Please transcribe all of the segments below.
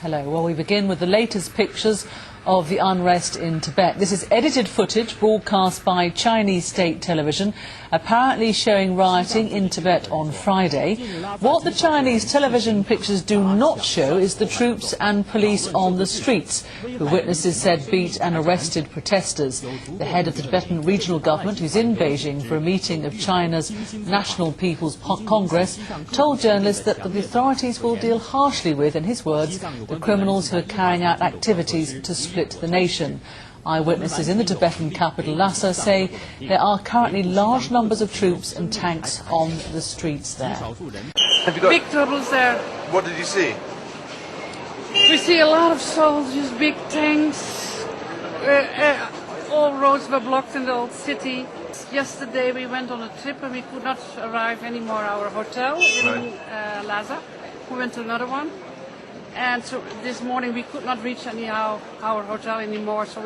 Hello. Well, we begin with the latest pictures of the unrest in Tibet. This is edited footage broadcast by Chinese state television, apparently showing rioting in Tibet on Friday. What the Chinese television pictures do not show is the troops and police on the streets, who witnesses said beat and arrested protesters. The head of the Tibetan regional government, who's in Beijing for a meeting of China's National People's Congress, told journalists that the authorities will deal harshly with, in his words, the criminals who are carrying out activities to split the nation. Eyewitnesses in the Tibetan capital Lhasa say there are currently large numbers of troops and tanks on the streets there. Big troubles there. What did you see? We see a lot of soldiers, big tanks. All roads were blocked in the old city. Yesterday we went on a trip and we could not arrive anymore at our hotel in Lhasa. We went to another one. And so this morning we could not reach anyhow our hotel anymore, so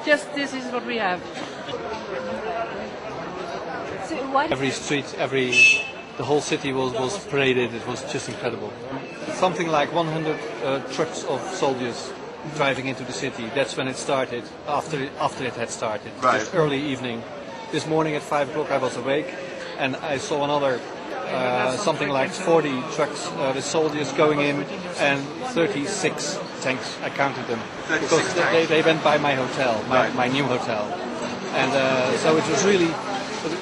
this is what we have. Every street, the whole city was paraded. It was just incredible. Something like 100 trucks of soldiers driving into the city. That's when it started, after it had started. Right. Just early evening. This morning at 5 o'clock I was awake and I saw another something like 40 trucks with soldiers going in and 36 tanks, I counted them, because they went by my hotel, my new hotel. And so it was really,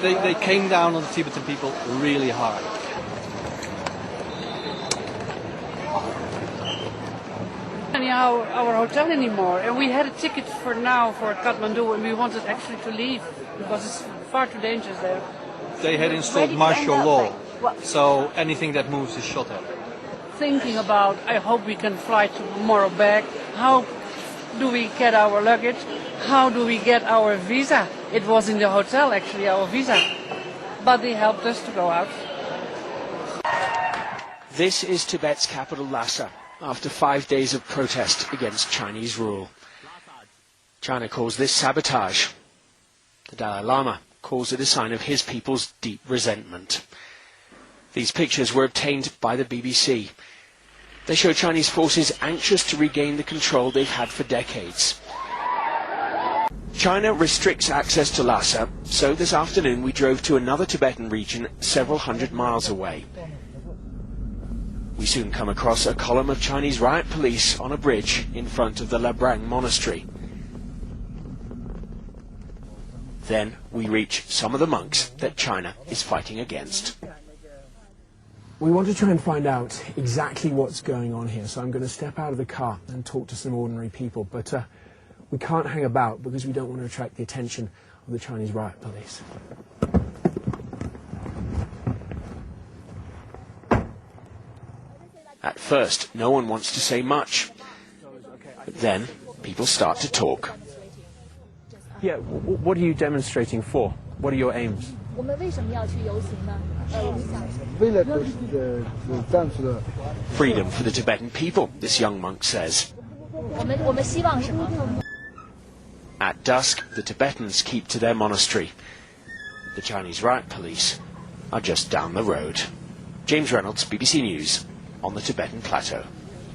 they came down on the Tibetan people really hard. Anyhow, our hotel anymore, and we had a ticket for Kathmandu, and we wanted actually to leave because it's far too dangerous there. They had installed martial law, so anything that moves is shot at. Thinking about, I hope we can fly tomorrow back. How do we get our luggage? How do we get our visa? It was in the hotel, actually, our visa. But they helped us to go out. This is Tibet's capital, Lhasa, after 5 days of protest against Chinese rule. China calls this sabotage. The Dalai Lama calls it a sign of his people's deep resentment. These pictures were obtained by the BBC. They show Chinese forces anxious to regain the control they've had for decades. China restricts access to Lhasa, so this afternoon we drove to another Tibetan region several hundred miles away. We soon come across a column of Chinese riot police on a bridge in front of the Labrang monastery. Then we reach some of the monks that China is fighting against. We want to try and find out exactly what's going on here, so I'm going to step out of the car and talk to some ordinary people, but we can't hang about because we don't want to attract the attention of the Chinese riot police. At first, no one wants to say much, but then people start to talk. Yeah, what are you demonstrating for? What are your aims? Freedom for the Tibetan people, this young monk says. At dusk, the Tibetans keep to their monastery. The Chinese riot police are just down the road. James Reynolds, BBC News, on the Tibetan Plateau.